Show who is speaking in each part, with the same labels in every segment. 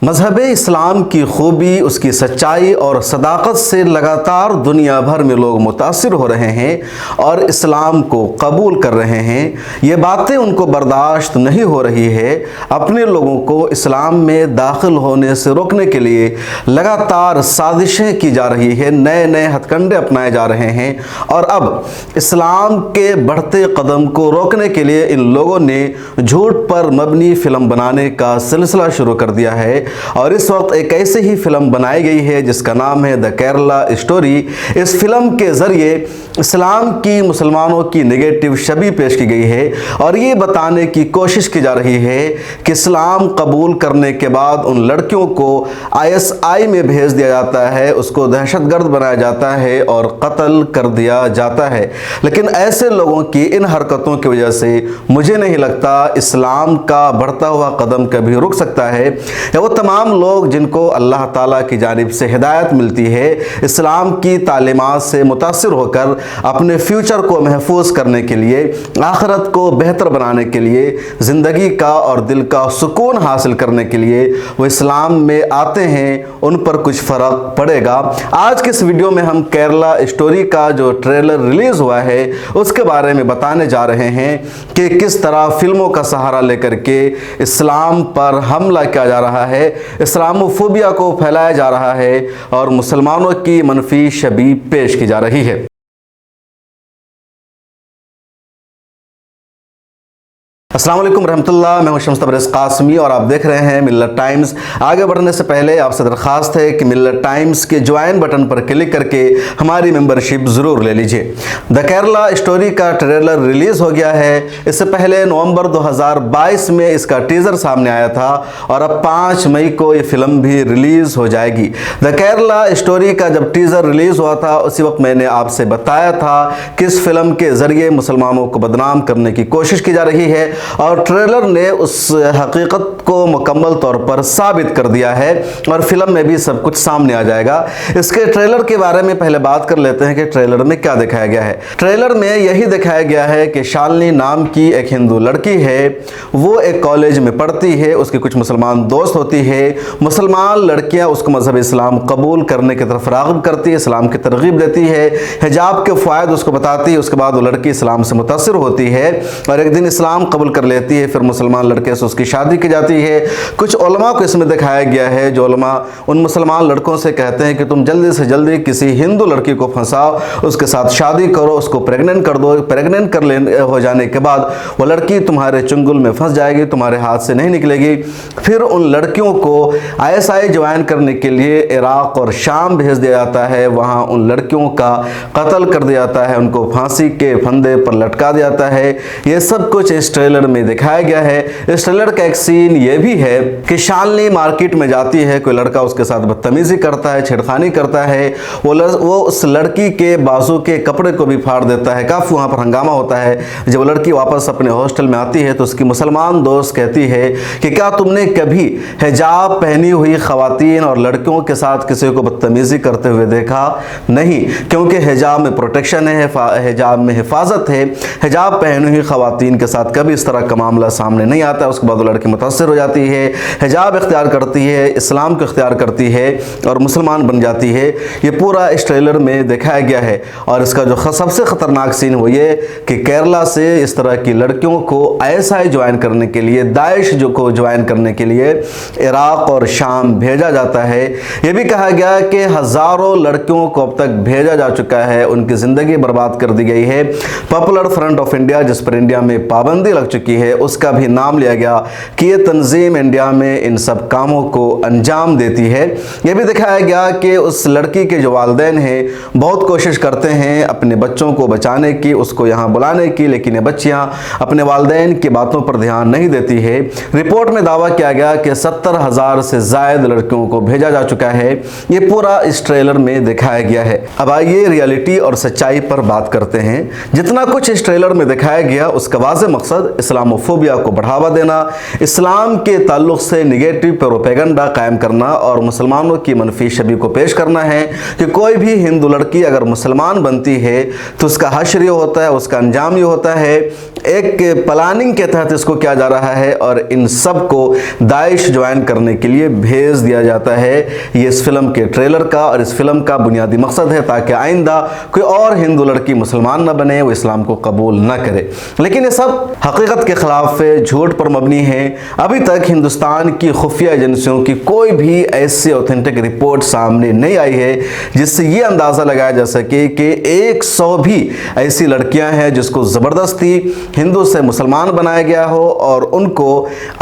Speaker 1: मज़हब इस्लाम की खूबी, उसकी सच्चाई और सदाकत से लगातार दुनिया भर में लोग मुतासिर हो रहे हैं और इस्लाम को कबूल कर रहे हैं। ये बातें उनको बर्दाश्त नहीं हो रही है। अपने लोगों को इस्लाम में दाखिल होने से रोकने के लिए लगातार साजिशें की जा रही है, नए नए हथकंडे अपनाए जा रहे हैं और अब इस्लाम के बढ़ते कदम को रोकने के लिए इन लोगों ने झूठ पर मबनी फ़िल्म बनाने का सिलसिला शुरू कर दिया है। और इस वक्त एक ऐसी ही फिल्म बनाई गई है जिसका नाम है द केरला स्टोरी। इस फिल्म के ज़रिए इस्लाम की, मुसलमानों की नेगेटिव छवि पेश की गई है और ये बताने की कोशिश की जा रही है कि इस्लाम कबूल करने के बाद उन लड़कियों को ISI में भेज दिया जाता है, उसको दहशतगर्द बनाया जाता है और कत्ल कर दिया जाता है। लेकिन ऐसे लोगों की इन हरकतों की वजह से मुझे नहीं लगता इस्लाम का बढ़ता हुआ कदम कभी रुक सकता है। वो तमाम लोग जिनको अल्लाह ताला की जानिब से हिदायत मिलती है, इस्लाम की तालीमात से मुतासिर होकर अपने फ्यूचर को महफूज करने के लिए, आखिरत को बेहतर बनाने के लिए, ज़िंदगी का और दिल का सुकून हासिल करने के लिए वो इस्लाम में आते हैं, उन पर कुछ फ़र्क पड़ेगा। आज के इस वीडियो में हम केरला स्टोरी का जो ट्रेलर रिलीज़ हुआ है उसके बारे में बताने जा रहे हैं कि किस तरह फिल्मों का सहारा लेकर के इस्लाम पर हमला किया जा रहा है, इस्लामोफोबिया को फैलाया जा रहा है और मुसलमानों की मनफी छवि पेश की जा रही है। अस्सलाम वालेकुम रहमतुल्लाह, मैं हूं शम्स तबरेज़ कासमी और आप देख रहे हैं मिल्लत टाइम्स। आगे बढ़ने से पहले आपसे दरख्वास्त है कि मिल्लत टाइम्स के ज्वाइन बटन पर क्लिक करके हमारी मेंबरशिप ज़रूर ले लीजिए। द केरला स्टोरी का ट्रेलर रिलीज़ हो गया है। इससे पहले नवंबर 2022 में इसका टीज़र सामने आया था और अब 5 मई को ये फिल्म भी रिलीज़ हो जाएगी। द केरला स्टोरी का जब टीज़र रिलीज़ हुआ था उसी वक्त मैंने आपसे बताया था कि इस फिल्म के ज़रिए मुसलमानों को बदनाम करने की कोशिश की जा रही है और ट्रेलर ने उस हकीकत को मुकम्मल तौर पर साबित कर दिया है और फिल्म में भी सब कुछ सामने आ जाएगा। इसके ट्रेलर के बारे में पहले बात कर लेते हैं कि ट्रेलर में क्या दिखाया गया है। ट्रेलर में यही दिखाया गया है कि शालिनी नाम की एक हिंदू लड़की है, वो एक कॉलेज में पढ़ती है, उसकी कुछ मुसलमान दोस्त होती है। मुसलमान लड़कियां उसको मजहब इस्लाम कबूल करने की तरफ राग़िब करती है, इस्लाम की तरगीब देती है, हिजाब के फ़ायदे उसको बताती है। उसके बाद वो लड़की इस्लाम से मुतासिर होती है और एक दिन इस्लाम कबूल कर लेती है। फिर मुसलमान लड़के से उसकी शादी की जाती है। कुछ उलमा को इसमें दिखाया गया है जो उलमा उन मुसलमान लड़कों से कहते हैं कि तुम जल्दी से जल्दी किसी हिंदू लड़की को फंसाओ, उसके साथ शादी करो, उसको प्रेग्नेंट कर दो। प्रेग्नेंट हो जाने के बाद वो लड़की तुम्हारे चुंगल में फंस जाएगी, तुम्हारे हाथ से नहीं निकलेगी। फिर उन लड़कियों को ISI ज्वाइन करने के लिए इराक़ और शाम भेज दिया जाता है। वहाँ उन लड़कियों का कत्ल कर दिया जाता है, उनको फांसी के फंदे पर लटका दिया जाता है। ये सब कुछ इस ट्रेलर में दिखाया गया है। इस ट्रेलर का एक सीन ये भी है कि शालिनी मार्केट में जाती है, कोई लड़का उसके साथ बदतमीजी करता है, छेड़खानी करता है, वो उस लड़की के बाजू के कपड़े को भी फाड़ देता है। काफ़ी वहाँ पर हंगामा होता है। जब लड़की वापस अपने हॉस्टल में आती है तो उसकी मुसलमान दोस्त कहती है कि क्या तुमने कभी हिजाब पहनी हुई ख़वातीन और लड़कियों के साथ किसी को बदतमीजी करते हुए देखा? नहीं, क्योंकि हिजाब में प्रोटेक्शन है, हिजाब में हिफाजत है। हिजाब पहनी हुई ख़वातीन के साथ कभी इस तरह का मामला सामने नहीं आता। उसके बाद वो लड़की मुतासिर हो जाती है, हिजाब इख्तियार करती है, इस्लाम को इख्तियार करती है और मुसलमान बन जाती है। ये पूरा इस ट्रेलर में दिखाया गया है। और इसका जो सबसे ख़तरनाक सीन वो ये कि केरला से इस तरह की लड़कियों को ISI ज्वाइन करने के लिए, दाइश जो को ज्वाइन करने के लिए इराक़ और शाम भेजा जाता है। ये भी कहा गया कि हज़ारों लड़कियों को अब तक भेजा जा चुका है, उनकी ज़िंदगी बर्बाद कर दी गई है। पॉपुलर फ्रंट ऑफ इंडिया, जिस पर इंडिया में पाबंदी लग चुकी है, उसका भी नाम लिया गया कि ये तंजीम इंडिया में इन सब कामों को अंजाम देती है। यह भी दिखाया गया कि उस लड़की के जो वालिदैन हैं बहुत कोशिश करते हैं अपने बच्चों को बचाने की, उसको यहाँ बुलाने की, लेकिन ये बच्चियाँ अपने वालिदैन की बातों पर ध्यान नहीं देती है। रिपोर्ट में दावा किया गया कि 70,000 से ज़ायद लड़कियों को भेजा जा चुका है। ये पूरा इस ट्रेलर में दिखाया गया है। अब आइए रियलिटी और सच्चाई पर बात करते हैं। जितना कुछ इस ट्रेलर में दिखाया गया उसका वाज़ेह मकसद इस्लामोफोबिया को बढ़ावा देना, इस्लाम के ताल्लुक़ से निगेटिव प्रोपेगेंडा कायम करना और मुसलमानों की मनफी छवि को पेश करना है कि कोई भी हिंदू लड़की अगर मुसलमान बनती है तो उसका हश्र ये होता है, उसका अंजाम ये होता है एक प्लानिंग के तहत इसको किया जा रहा है और इन सब को दाइश ज्वाइन करने के लिए भेज दिया जाता है। ये इस फिल्म के ट्रेलर का और इस फिल्म का बुनियादी मकसद है ताकि आइंदा कोई और हिंदू लड़की मुसलमान न बने, वो इस्लाम को कबूल न करे। लेकिन ये सब हकीकत के खिलाफ है, झूठ पर मबनी है। अभी तक हिंदुस्तान की खुफिया एजेंसियों की कोई भी ऐसी ऑथेंटिक रिपोर्ट सामने नहीं आई है जिससे ये अंदाज़ा लगाया जा सके कि 100 भी ऐसी लड़कियां हैं जिसको ज़बरदस्ती हिंदू से मुसलमान बनाया गया हो और उनको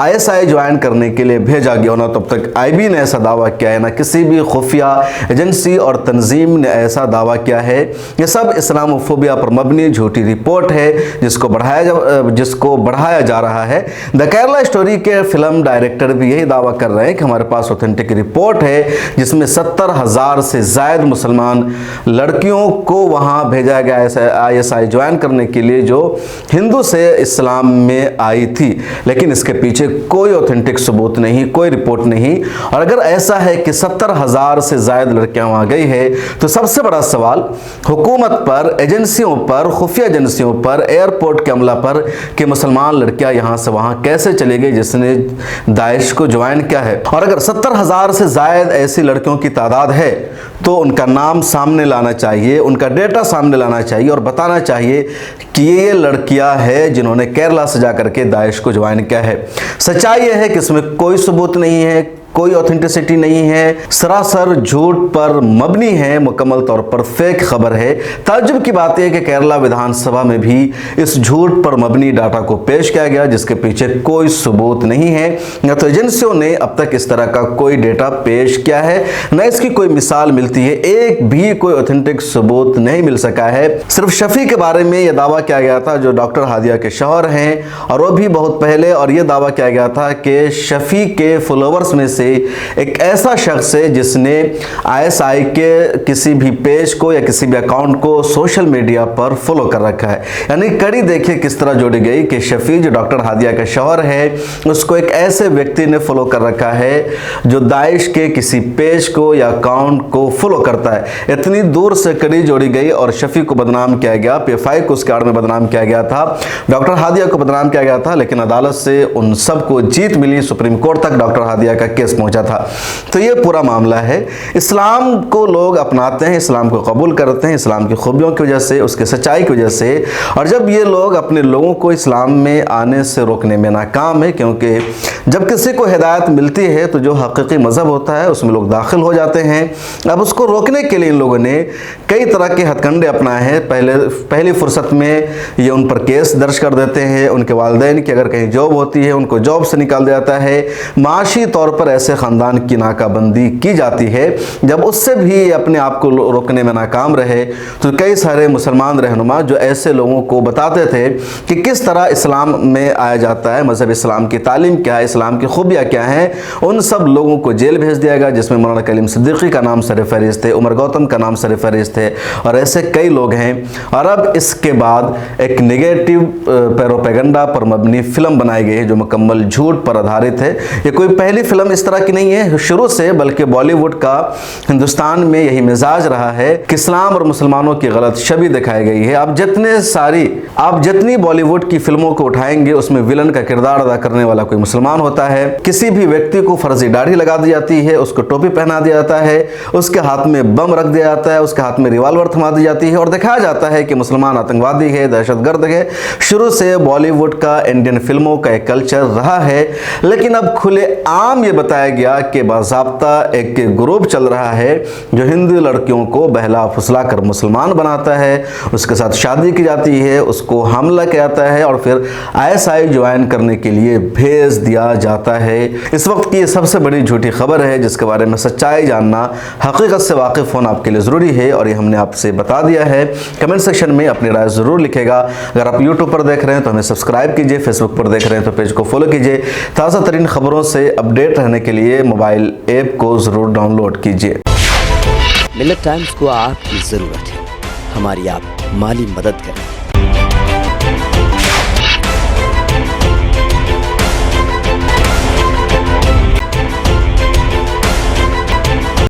Speaker 1: ISI ज्वाइन करने के लिए भेजा गया हो। ना तब तक IB ने ऐसा दावा किया है, ना किसी भी खुफिया एजेंसी और तंजीम ने ऐसा दावा किया है। ये सब इस्लामोफोबिया पर मबनी झूठी रिपोर्ट है जिसको बढ़ाया जा रहा है। द केरला स्टोरी के फिल्म डायरेक्टर भी यही दावा कर रहे हैं कि हमारे पास ऑथेंटिक रिपोर्ट है जिसमें 70,000 से ज़ायद मुसलमान लड़कियों को वहां भेजा गया ISI ज्वाइन करने के लिए जो हिंदू से इस्लाम में आई थी। लेकिन इसके पीछे कोई ऑथेंटिक सबूत नहीं, कोई रिपोर्ट नहीं। और अगर ऐसा है कि 70,000 से ज़ायद लड़कियां वहां गई है तो सबसे बड़ा सवाल हुकूमत पर, एजेंसियों पर, खुफिया एजेंसियों पर, एयरपोर्ट के अमला पर कि मुसलमान लड़कियां यहां से वहां कैसे चली गई जिसने दाइश को ज्वाइन किया है। और अगर 70,000 से ज़ायद ऐसी लड़कियों की तादाद है तो उनका नाम सामने लाना चाहिए, उनका डेटा सामने लाना चाहिए और बताना चाहिए कि ये लड़कियां हैं जिन्होंने केरला से जाकर के दाइश को ज्वाइन किया है। सच्चाई यह है कि इसमें कोई सबूत नहीं है, कोई ऑथेंटिसिटी नहीं है, सरासर झूठ पर मबनी है, मुकम्मल तौर पर फेक खबर है। ताज्जुब की बात यह है कि केरला विधानसभा में भी इस झूठ पर मबनी डाटा को पेश किया गया जिसके पीछे कोई सबूत नहीं है। न तो एजेंसियों ने अब तक इस तरह का कोई डेटा पेश किया है, न इसकी कोई मिसाल मिलती है। एक भी कोई ऑथेंटिक सबूत नहीं मिल सका है। सिर्फ शफी के बारे में यह दावा किया गया था जो डॉक्टर हादिया के शौहर हैं, और वो भी बहुत पहले, और यह दावा किया गया था कि शफी के फॉलोवर्स में से एक ऐसा शख्स है जिसने ISI के किसी भी पेज को या किसी भी अकाउंट को सोशल मीडिया पर फॉलो कर रखा है। यानी कड़ी देखिए किस तरह जोड़ी गई कि शफी जो डॉक्टर हादिया का शौहर है उसको एक ऐसे व्यक्ति ने फॉलो कर रखा है जो दाइश के किसी पेज को या अकाउंट को फॉलो करता है। इतनी दूर से कड़ी जोड़ी गई और शफी को बदनाम किया गया, PFI को उसके आड़ में बदनाम किया गया था, डॉक्टर हादिया को बदनाम किया गया था। लेकिन अदालत से उन सबको जीत मिली, सुप्रीम कोर्ट तक डॉक्टर हादिया का केस पहुंचा था। तो ये पूरा मामला है। इस्लाम को लोग अपनाते हैं, इस्लाम को कबूल करते हैं इस्लाम की खूबियों की वजह से, उसके सच्चाई की वजह से। और जब ये लोग अपने लोगों को इस्लाम में आने से रोकने में नाकाम है, क्योंकि जब किसी को हिदायत मिलती है तो जो हकीकी मज़हब होता है उसमें लोग दाखिल हो जाते हैं। अब उसको रोकने के लिए इन लोगों ने कई तरह के हथकंडे अपनाए हैं। पहली फुर्सत में ये उन पर केस दर्ज कर देते हैं, उनके वालिदैन की अगर कहीं जॉब होती है उनको जॉब से निकाल दिया जाता है, माशी तौर पर ऐसे ख़ानदान की नाकाबंदी की जाती है। जब उससे भी अपने आप को रोकने में नाकाम रहे तो कई सारे मुसलमान रहनुमा जो ऐसे लोगों को बताते थे कि किस तरह इस्लाम में आया जाता है, मज़हब इस्लाम की तालीम क्या है, इस्लाम की खूबियाँ क्या हैं, उन सब लोगों को जेल भेज दिया गया, जिसमें मौलाना कलीम सिद्दीकी का नाम सर फहरिस्त थे, उमर गौतम का नाम सर फहरिस्त थे और ऐसे कई लोग हैं। और अब इसके बाद एक नेगेटिव प्रोपेगेंडा पर मबनी फिल्म बनाई गई है जो मुकम्मल झूठ पर आधारित है। ये कोई पहली फिल्म इस तरह की नहीं है शुरू से, बल्कि बॉलीवुड का हिंदुस्तान में यही मिजाज रहा है कि इस्लाम और मुसलमानों की गलत छवि दिखाई गई है। आप जितनी बॉलीवुड की फिल्मों को उठाएंगे उसमें विलन का किरदार अदा करने वाला कोई मुसलमान होता है। किसी भी व्यक्ति को फर्जी दाढ़ी लगा दी जाती है, उसको टोपी पहना दिया जाता है, उसके हाथ में बम रख दिया जाता है, उसके हाथ में रिवॉल्वर थमा दी जाती है और दिखाया जाता है कि मुसलमान आतंकवादी है, दहशतगर्द है। शुरू से बॉलीवुड का, इंडियन फिल्मों का एक कल्चर रहा है। लेकिन अब खुले आम ये बताया गया कि बाज़ाब्ता एक ग्रुप चल रहा है जो हिंदू लड़कियों को बहला फुसला कर मुसलमान बनाता है, उसके साथ शादी की जाती है, उसको हमला किया जाता है और फिर ISI ज्वाइन करने के लिए भेज दिया जाता है। इस वक्त की सबसे बड़ी झूठी खबर है जिसके बारे में सच्चाई जानना, हकीकत से वाकिफ होना आपके लिए ज़रूरी है और ये हमने आपसे बता दिया है। कमेंट सेक्शन में अपनी राय ज़रूर लिखेगा। अगर आप YouTube पर देख रहे हैं तो हमें सब्सक्राइब कीजिए, फेसबुक पर देख रहे हैं तो पेज को फॉलो कीजिए। ताज़ा तरीन खबरों से अपडेट रहने के लिए मोबाइल ऐप को ज़रूर डाउनलोड कीजिए।
Speaker 2: मिल्लत टाइम्स को आपकी ज़रूरत है, हमारी आप माली मदद करें।